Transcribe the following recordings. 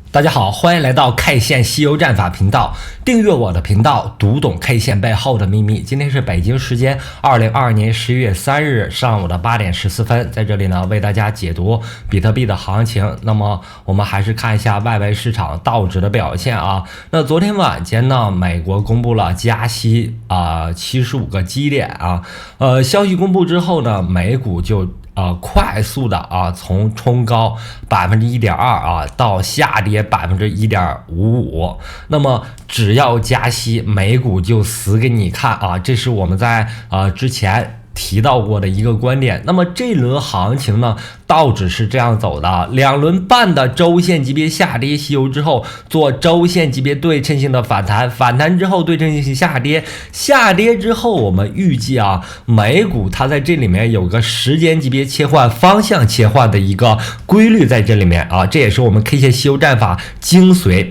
大家好，欢迎来到 K 线西游战法频道，订阅我的频道，读懂 K 线背后的秘密。今天是北京时间2022年11月3日上午的8点14分，在这里呢为大家解读比特币的行情。那么我们还是看一下外围市场道指的表现啊。那昨天晚间呢，美国公布了加息75个基点啊，消息公布之后呢，美股就快速的从冲高1.2%到下跌1.55%。那么只要加息，美股就死给你看啊！这是我们在之前提到过的一个观点。那么这轮行情呢，道指是这样走的，2轮半的周线级别下跌吸油之后，做周线级别对称性的反弹，反弹之后对称性下跌，下跌之后我们预计美股它在这里面有个时间级别切换、方向切换的一个规律在这里面这也是我们 K 线吸油战法精髓。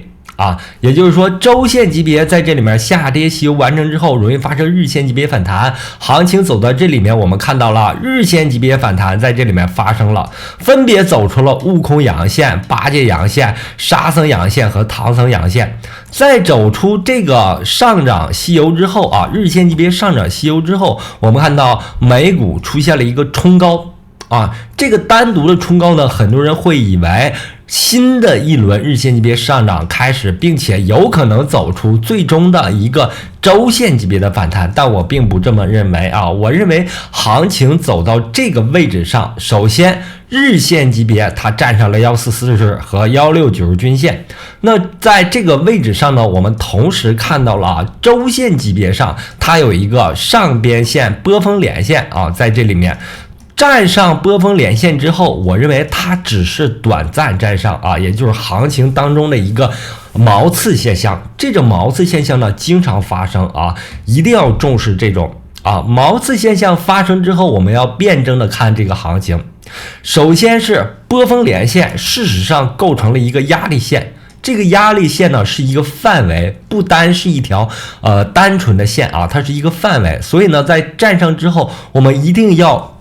也就是说，周线级别在这里面下跌吸油完成之后，容易发生日线级别反弹。行情走到这里面，我们看到了日线级别反弹在这里面发生了，分别走出了悟空阳线、八戒阳线、沙僧阳线和唐僧阳线。在走出这个上涨吸油之后日线级别上涨吸油之后，我们看到美股出现了一个冲高。这个单独的冲高呢，很多人会以为新的一轮日线级别上涨开始，并且有可能走出最终的一个周线级别的反弹，但我并不这么认为我认为行情走到这个位置上，首先日线级别它站上了1440和1690均线，那在这个位置上呢，我们同时看到了周线级别上它有一个上边线波峰连线在这里面站上波峰连线之后，我认为它只是短暂站上也就是行情当中的一个毛刺现象。这种毛刺现象呢，经常发生一定要重视这种毛刺现象发生之后，我们要辩证的看这个行情。首先是波峰连线，事实上构成了一个压力线。这个压力线呢是一个范围，不单是一条单纯的线它是一个范围。所以呢，在站上之后，我们一定要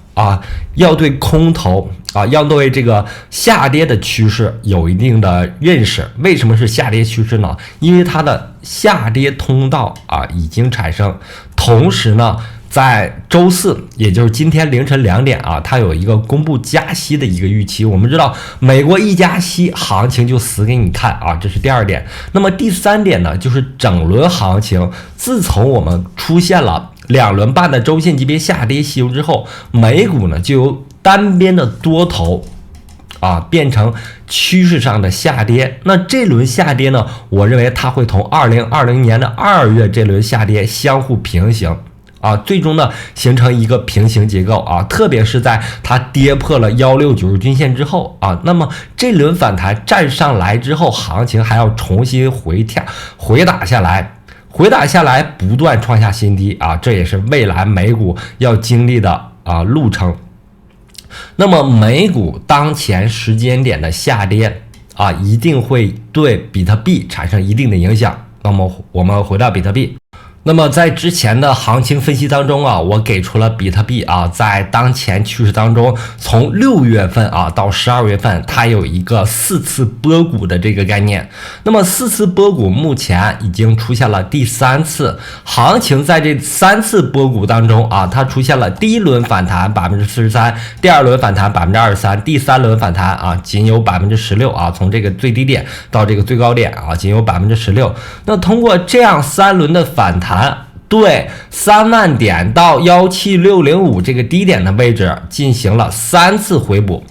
对空头要对这个下跌的趋势有一定的认识。为什么是下跌趋势呢？因为它的下跌通道已经产生，同时呢，在周四，也就是今天凌晨2点它有一个公布加息的一个预期。我们知道，美国一加息，行情就死给你看这是第2点。那么第3点呢，就是整轮行情，自从我们出现了2轮半的周线级别下跌吸油之后，美股呢就由单边的多头变成趋势上的下跌。那这轮下跌呢，我认为它会同2020年的2月这轮下跌相互平行最终呢形成一个平行结构特别是在它跌破了1690均线之后那么这轮反弹站上来之后，行情还要重新回打下来，不断创下新低这也是未来美股要经历的路程。那么美股当前时间点的下跌一定会对比特币产生一定的影响。那么我们回到比特币。那么在之前的行情分析当中我给出了比特币在当前趋势当中，从6月份到12月份，它有一个4次波谷的这个概念。那么4次波谷目前已经出现了第3次，行情在这3次波谷当中它出现了第1轮反弹43%，第2轮反弹23%，第3轮反弹仅有16%从这个最低点到这个最高点仅有16%。那通过这样3轮的反弹，对3万点到17605这个低点的位置进行了3次回补。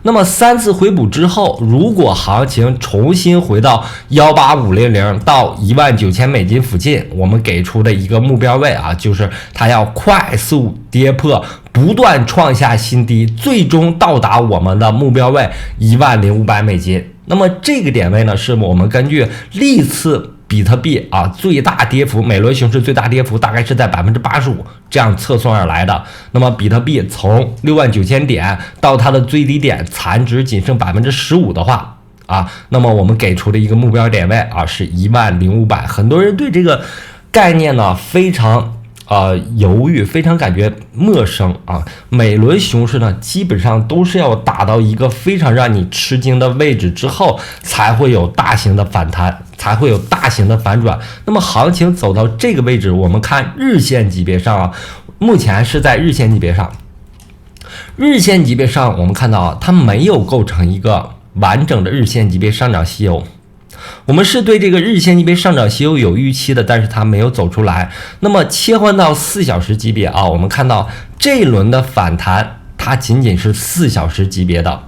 那么3次回补之后，如果行情重新回到18500到19000美金附近，我们给出的一个目标位就是它要快速跌破，不断创下新低，最终到达我们的目标位10500美金。那么这个点位呢，是我们根据历次比特币最大跌幅，每轮熊市最大跌幅大概是在85%这样测算而来的。那么比特币从69000点到它的最低点残值仅剩15%的话那么我们给出的一个目标点位是10500。很多人对这个概念呢非常犹豫，非常感觉陌生啊。每轮熊市呢，基本上都是要打到一个非常让你吃惊的位置之后，才会有大型的反弹，才会有大型的反转。那么行情走到这个位置，我们看日线级别上啊，目前是在日线级别上，我们看到啊，它没有构成一个完整的日线级别上涨西游。我们是对这个日线级别上涨西游有预期的，但是它没有走出来。那么切换到4小时级别啊，我们看到这一轮的反弹，它仅仅是4小时级别的。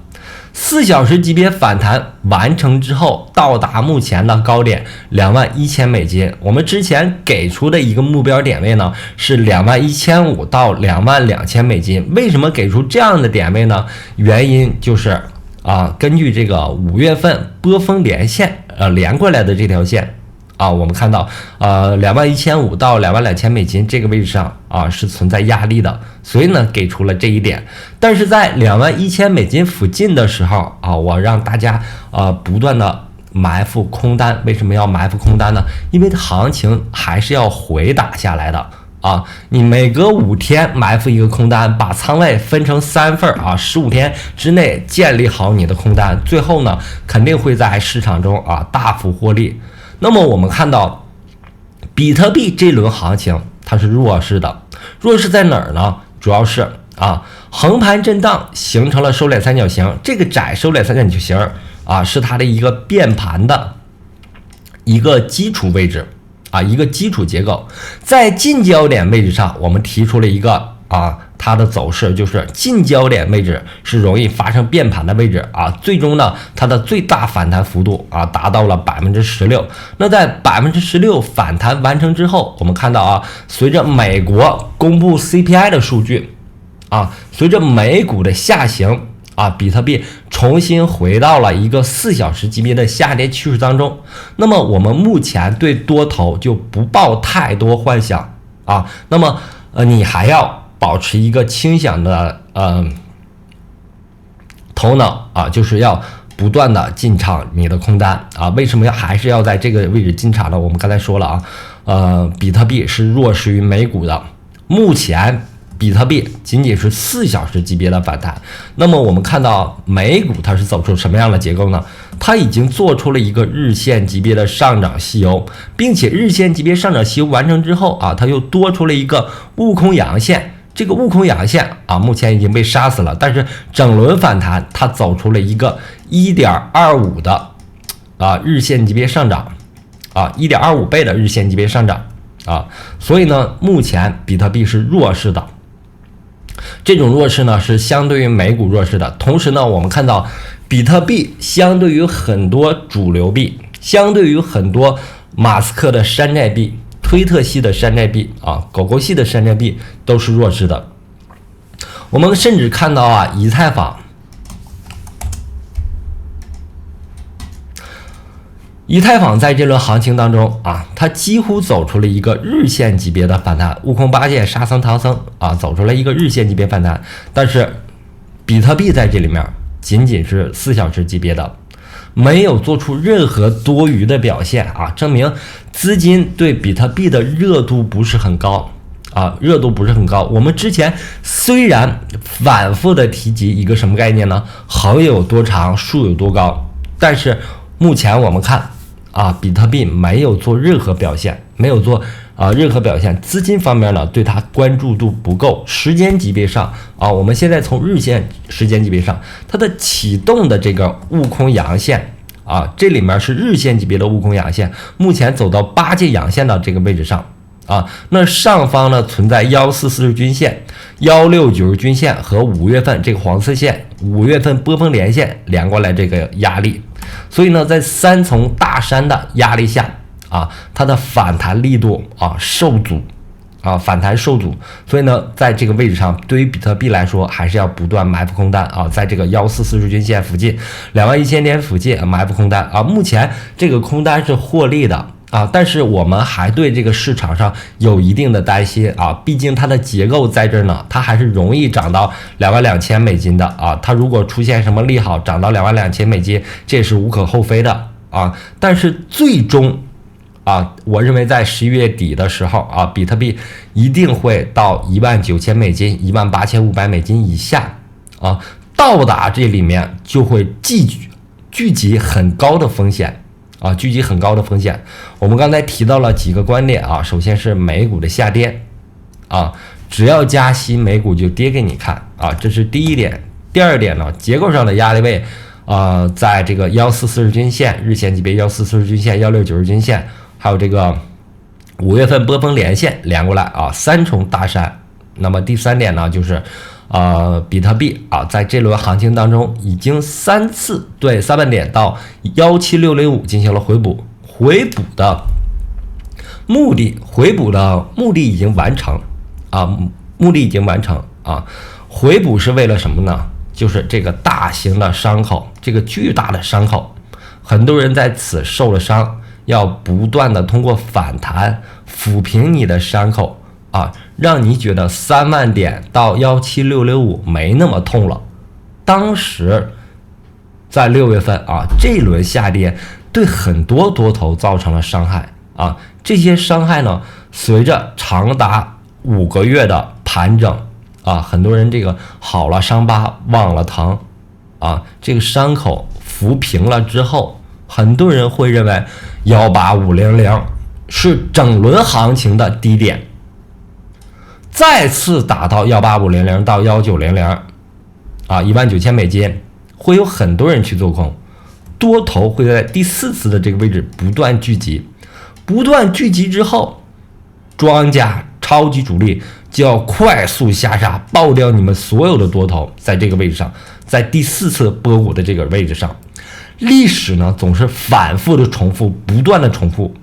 4小时级别反弹完成之后，到达目前的高点21000美金。我们之前给出的一个目标点位呢是21500到22000美金。为什么给出这样的点位呢？原因就是根据这个5月份波峰连线连过来的这条线我们看到21500到22000美金这个位置上是存在压力的，所以呢给出了这一点。但是在21000美金附近的时候我让大家不断的埋伏空单。为什么要埋伏空单呢？因为行情还是要回打下来的。你每隔5天埋伏一个空单，把仓位分成3份15天之内建立好你的空单，最后呢肯定会在市场中大幅获利。那么我们看到比特币这轮行情它是弱势的，弱势在哪儿呢？主要是横盘震荡形成了收敛三角形，这个窄收敛三角形是它的一个变盘的一个基础位置一个基础结构。在近焦点位置上，我们提出了一个它的走势，就是近焦点位置是容易发生变盘的位置最终呢它的最大反弹幅度达到了16%。那在16%反弹完成之后，我们看到随着美国公布 CPI 的数据随着美股的下行比特币重新回到了一个4小时级别的下跌趋势当中。那么我们目前对多头就不抱太多幻想那么你还要保持一个清醒的头脑就是要不断的进场你的空单为什么还是要在这个位置进场呢？我们刚才说了比特币是弱势于美股的，目前比特币仅仅是4小时级别的反弹。那么我们看到美股它是走出什么样的结构呢？它已经做出了一个日线级别的上涨西游，并且日线级别上涨西游完成之后它又多出了一个悟空阳线。这个悟空阳线目前已经被杀死了，但是整轮反弹它走出了一个 1.25 的日线级别上涨1.25倍的日线级别上涨所以呢目前比特币是弱势的。这种弱势呢是相对于美股弱势的。同时呢我们看到比特币相对于很多主流币，相对于很多马斯克的山寨币，推特系的山寨币狗狗系的山寨币都是弱势的。我们甚至看到以太坊在这轮行情当中它几乎走出了一个日线级别的反弹，悟空八戒沙僧唐僧走出了一个日线级别反弹。但是比特币在这里面仅仅是4小时级别的，没有做出任何多余的表现证明资金对比特币的热度不是很高我们之前虽然反复的提及一个什么概念呢？横有多长，竖有多高，但是目前我们看比特币没有做任何表现，资金方面呢对它关注度不够。时间级别上我们现在从日线时间级别上，它的启动的这个悟空阳线这里面是日线级别的悟空阳线，目前走到8节阳线的这个位置上那上方呢存在144均线、169均线和5月份这个黄色线，5月份波峰连线连过来这个压力。所以呢在3重大山的压力下它的反弹力度受阻反弹受阻。所以呢在这个位置上，对于比特币来说还是要不断埋伏空单在这个144均线附近、21000点附近埋伏空单目前这个空单是获利的但是我们还对这个市场上有一定的担心毕竟它的结构在这儿呢，它还是容易涨到22000美金的它如果出现什么利好涨到22000美金，这也是无可厚非的但是最终啊，我认为在11月底的时候啊，比特币一定会到19000美金、18500美金以下啊，到达这里面就会聚集很高的风险啊，聚集很高的风险。我们刚才提到了几个观点啊，首先是美股的下跌啊，只要加息，美股就跌给你看啊，这是第一点。第二点呢，结构上的压力位。在这个1440均线、日线级别1440均线、1690均线，还有这个5月份波峰连线连过来啊，三重大山。那么第三点呢，就是比特币啊，在这轮行情当中已经3次对3万点到17605进行了回补的目的已经完成啊，回补是为了什么呢？就是这个大型的伤口，这个巨大的伤口，很多人在此受了伤，要不断的通过反弹抚平你的伤口啊，让你觉得3万点到17605没那么痛了。当时在6月份啊，这一轮下跌对很多多头造成了伤害啊，这些伤害呢，随着长达5个月的盘整啊，很多人这个好了伤疤忘了疼啊，这个伤口抚平了之后，很多人会认为18500是整轮行情的低点，再次打到18500到1900啊，19000美金，会有很多人去做空，多头会在第4次的这个位置不断聚集之后，庄家超级主力就要快速下杀，爆掉你们所有的多头，在这个位置上，在第4次波谷的这个位置上，历史呢总是反复的重复，不断的重复。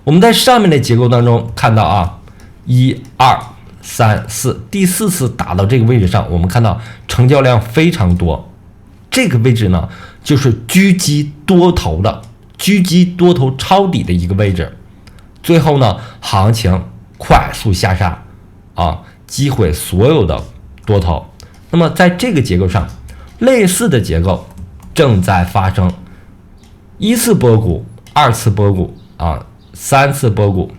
我们在上面的结构当中看到啊，1、2、3、4，第4次打到这个位置上，我们看到成交量非常多，这个位置呢就是狙击多头抄底的一个位置，最后呢行情快速下杀啊，击毁所有的多头。那么在这个结构上，类似的结构正在发生，1次波谷、2次波谷啊，3次波谷，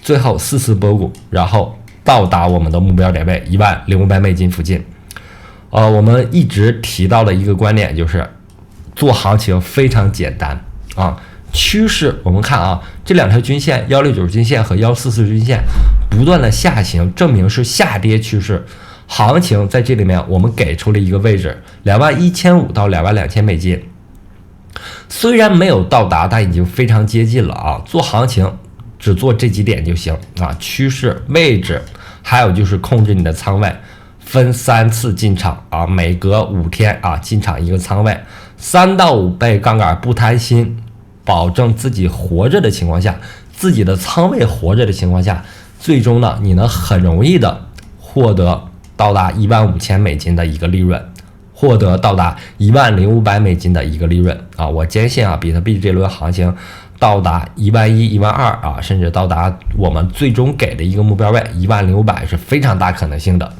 最后4次波谷，然后到达我们的目标点位10500美金附近。我们一直提到的一个观点就是做行情非常简单啊，趋势我们看啊，这两条均线169均线和144均线不断的下行，证明是下跌趋势。行情在这里面我们给出了一个位置21500到22000美金，虽然没有到达，但已经非常接近了啊。做行情只做这几点就行啊，趋势位置，还有就是控制你的仓位，分3次进场啊，每隔5天啊进场一个仓位，3到5倍杠杆不贪心，保证自己活着的情况下，自己的仓位活着的情况下，最终呢你能很容易的获得到达15000美金的一个利润，获得到达10500美金的一个利润啊！我坚信啊，比特币这轮行情到达11000、12000啊，甚至到达我们最终给的一个目标位10500是非常大可能性的。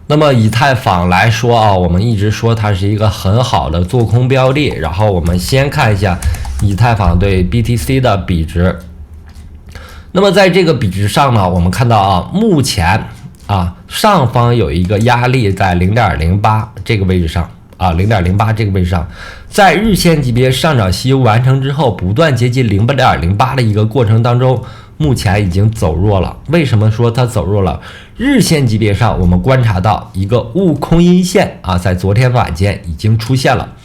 那么以太坊来说啊，我们一直说它是一个很好的做空标的，然后我们先看一下以太坊对 BTC 的比值。那么在这个比值上呢，我们看到啊，目前上方有一个压力在 0.08 这个位置上啊 ,0.08 这个位置上，在日线级别上涨吸收完成之后，不断接近 0.08 的一个过程当中，目前已经走弱了。为什么说它走弱了？日线级别上我们观察到一个悟空阴线啊，在昨天晚间已经出现了。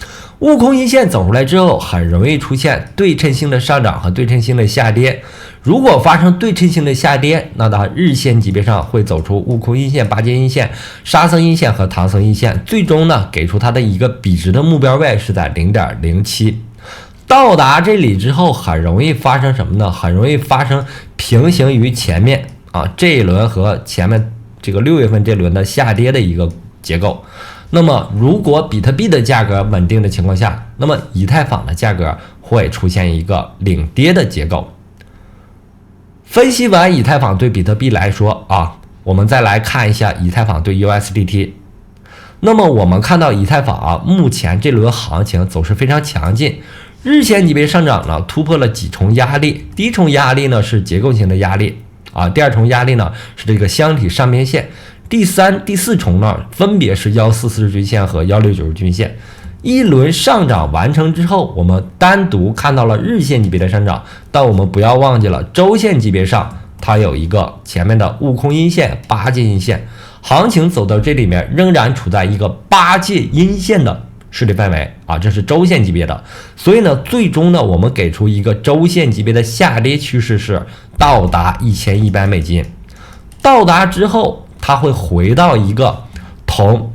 悟空阴线走出来之后，很容易出现对称性的上涨和对称性的下跌。如果发生对称性的下跌，那它日线级别上会走出悟空阴线、八阶阴线、沙僧阴线和唐僧阴线，最终呢给出它的一个比值的目标位是在 0.07。到达这里之后，很容易发生什么呢？很容易发生平行于前面啊这一轮和前面这个6月份这轮的下跌的一个结构。那么如果比特币的价格稳定的情况下，那么以太坊的价格会出现一个领跌的结构。分析完以太坊对比特币来说啊，我们再来看一下以太坊对 USDT。那么我们看到以太坊啊，目前这轮行情走势非常强劲，日线级别上涨呢，突破了几重压力。第一重压力呢是结构性的压力啊，第二重压力呢是这个箱体上边线，第三、第四重呢分别是144均线和169均线。一轮上涨完成之后，我们单独看到了日线级别的上涨，但我们不要忘记了周线级别上它有一个前面的悟空阴线、八戒阴线，行情走到这里面仍然处在一个八戒阴线的势力范围啊，这是周线级别的。所以呢，最终呢，我们给出一个周线级别的下跌趋势是到达$1100，到达之后它会回到一个同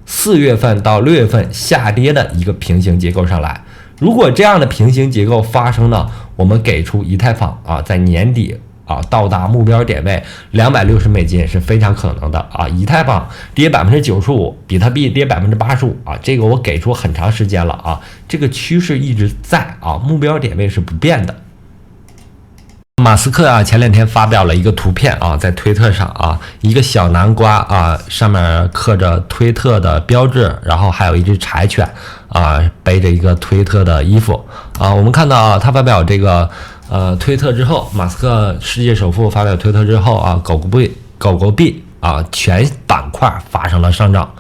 4月份到6月份下跌的一个平行结构上来。如果这样的平行结构发生呢，我们给出以太坊啊在年底到达目标点位$260是非常可能的啊。以太坊跌95%，比特币跌85%啊，这个我给出很长时间了啊，这个趋势一直在啊，目标点位是不变的。马斯克啊，前两天发表了一个图片啊，在推特上啊，一个小南瓜啊，上面刻着推特的标志，然后还有一只柴犬啊，背着一个推特的衣服啊。我们看到啊，他发表这个推特之后，马斯克世界首富发表推特之后啊，狗狗币啊，全板块发生了上涨。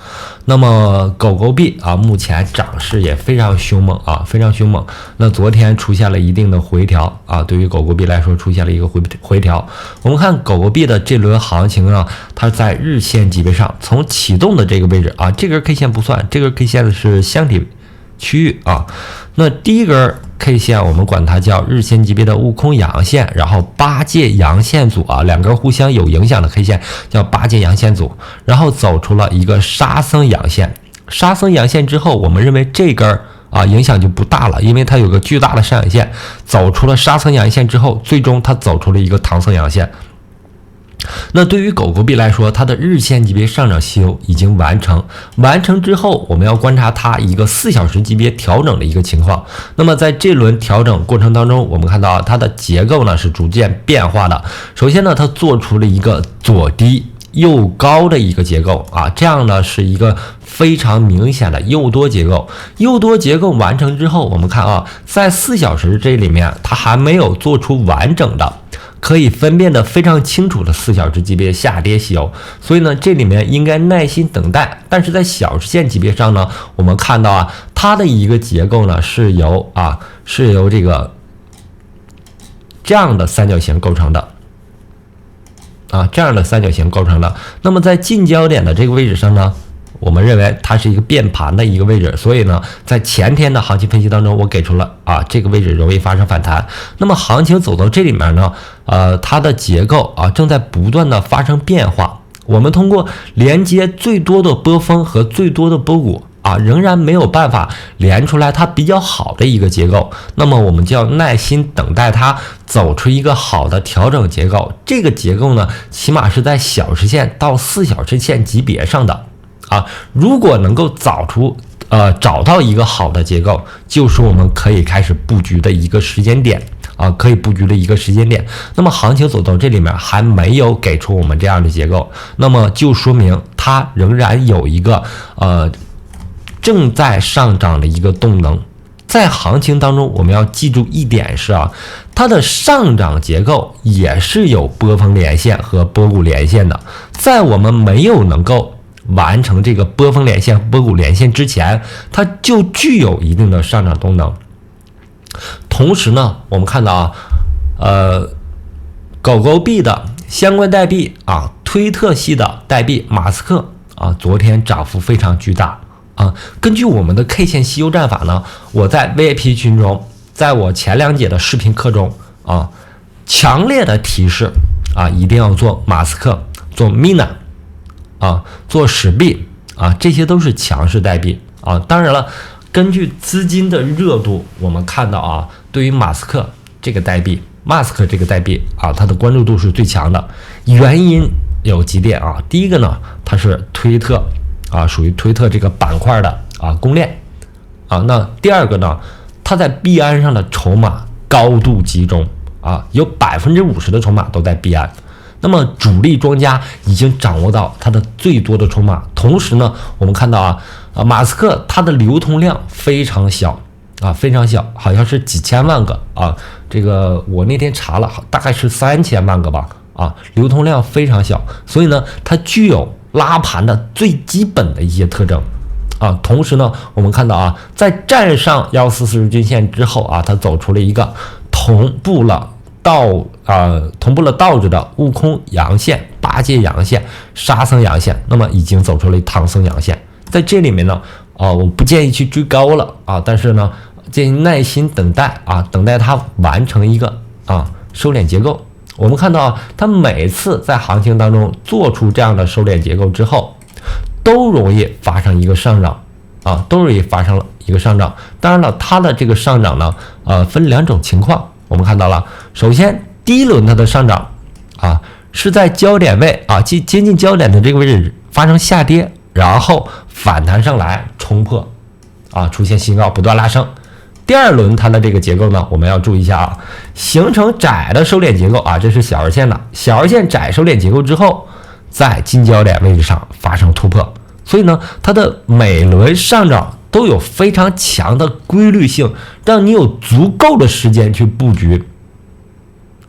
那么狗狗币啊，目前涨势也非常凶猛啊，非常凶猛。那昨天出现了一定的回调啊，对于狗狗币来说出现了一个回调。我们看狗狗币的这轮行情呢，它在日线级别上从启动的这个位置啊，这根 K 线不算，这根 K 线是箱体区域啊。那第一根 K 线我们管它叫日线级别的悟空阳线，然后八戒阳线组啊，两根互相有影响的 K 线叫八戒阳线组，然后走出了一个沙僧阳线。沙僧阳线之后，我们认为这根影响就不大了，因为它有个巨大的上影线，走出了沙僧阳线之后，最终它走出了一个唐僧阳线。那对于狗狗币来说，它的日线级别上涨修已经完成，完成之后我们要观察它一个4小时级别调整的一个情况。那么在这轮调整过程当中，我们看到它的结构呢是逐渐变化的。首先呢，它做出了一个左低右高的一个结构啊，这样呢是一个非常明显的诱多结构。诱多结构完成之后，我们看啊，在4小时这里面它还没有做出完整的可以分辨的非常清楚的4小时级别下跌修，所以呢，这里面应该耐心等待。但是在小时线级别上呢，我们看到啊，它的一个结构呢是由这个这样的三角形构成的啊，这样的三角形构成的。那么在近焦点的这个位置上呢，我们认为它是一个变盘的一个位置，所以呢，在前天的行情分析当中，我给出了这个位置容易发生反弹。那么行情走到这里面呢，它的结构正在不断的发生变化。我们通过连接最多的波峰和最多的波谷仍然没有办法连出来它比较好的一个结构，那么我们就要耐心等待它走出一个好的调整结构。这个结构呢，起码是在小时线到4小时线级别上的。如果能够找到一个好的结构，就是我们可以开始布局的一个时间点可以布局的一个时间点。那么行情走到这里面还没有给出我们这样的结构，那么就说明它仍然有一个正在上涨的一个动能。在行情当中，我们要记住一点是它的上涨结构也是有波峰连线和波谷连线的。在我们没有能够完成这个波峰连线、波谷连线之前，它就具有一定的上涨动能。同时呢，我们看到狗狗币的相关代币推特系的代币马斯克昨天涨幅非常巨大根据我们的 K 线稀有战法呢，我在 VIP 群中，在我前2节的视频课中强烈的提示一定要做马斯克、做 Mina做史币这些都是强势代币当然了，根据资金的热度，我们看到对于马斯克这个代币它的关注度是最强的。原因有几点第一个呢，它是推特属于推特这个板块的公链那第二个呢，它在币安上的筹码高度集中有50%的筹码都在币安。那么主力庄家已经掌握到它的最多的筹码，同时呢，我们看到马斯克它的流通量非常小啊，非常小，好像是几千万个啊。这个我那天查了，大概是3000万个吧。啊，流通量非常小，所以呢，它具有拉盘的最基本的一些特征。啊，同时呢，我们看到啊，在站上1440均线之后啊，它走出了一个同步了倒着的悟空阳线、八阶阳线、沙僧阳线，那么已经走出了唐僧阳线。在这里面呢，我不建议去追高了啊，但是呢，建议耐心等待啊，等待它完成一个收敛结构。我们看到啊，它每次在行情当中做出这样的收敛结构之后，都容易发生一个上涨啊，都容易发生了一个上涨。当然了，它的这个上涨呢，分2种情况。我们看到了，首先第一轮它的上涨啊，是在焦点位啊，接近焦点的这个位置发生下跌，然后反弹上来冲破啊，出现新高，不断拉升。第二轮它的这个结构呢，我们要注意一下啊，形成窄的收敛结构啊，这是小日线的小日线窄收敛结构之后，在近焦点位置上发生突破，所以呢，它的每轮上涨都有非常强的规律性，让你有足够的时间去布局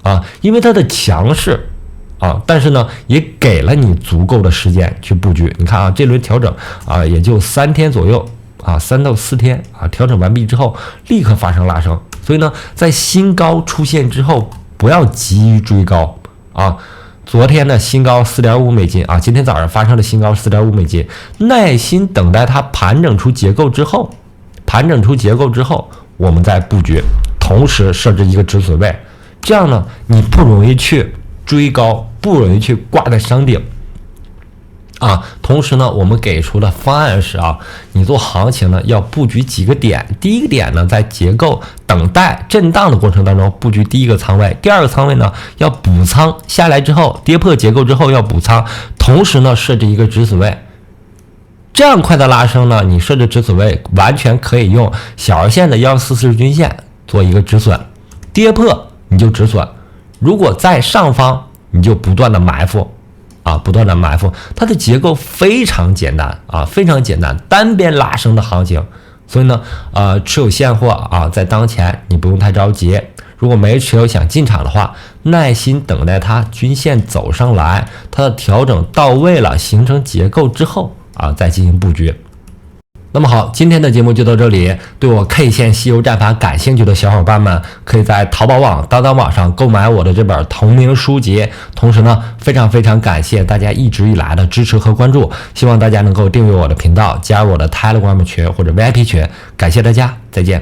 啊，因为它的强势啊，但是呢，也给了你足够的时间去布局。你看啊，这轮调整啊，也就3天左右。啊，3到4天啊，调整完毕之后立刻发生拉升，所以呢，在新高出现之后，不要急于追高啊。昨天的新高4.5美金啊，今天早上发生的新高4.5美金，耐心等待它盘整出结构之后，我们再布局，同时设置一个止损位，这样呢，你不容易去追高，不容易去挂在山顶。啊，同时呢，我们给出的方案是啊，你做行情呢要布局几个点。第一个点呢，在结构等待震荡的过程当中布局第一个仓位，第二个仓位呢要补仓下来之后跌破结构之后要补仓，同时呢设置一个止损位。这样快的拉升呢，你设置止损位完全可以用小日线的1440均线做一个止损，跌破你就止损，如果在上方你就不断的埋伏。啊，不断的埋伏，它的结构非常简单啊，非常简单，单边拉升的行情，所以呢，持有现货啊，在当前你不用太着急，如果没持有想进场的话，耐心等待它均线走上来，它的调整到位了，形成结构之后啊，再进行布局。那么好，今天的节目就到这里。对我 K 线西游战法感兴趣的小伙伴们，可以在淘宝网、当当网上购买我的这本同名书籍。同时呢，非常感谢大家一直以来的支持和关注，希望大家能够订阅我的频道，加入我的 Telegram 群或者 VIP 群。感谢大家，再见。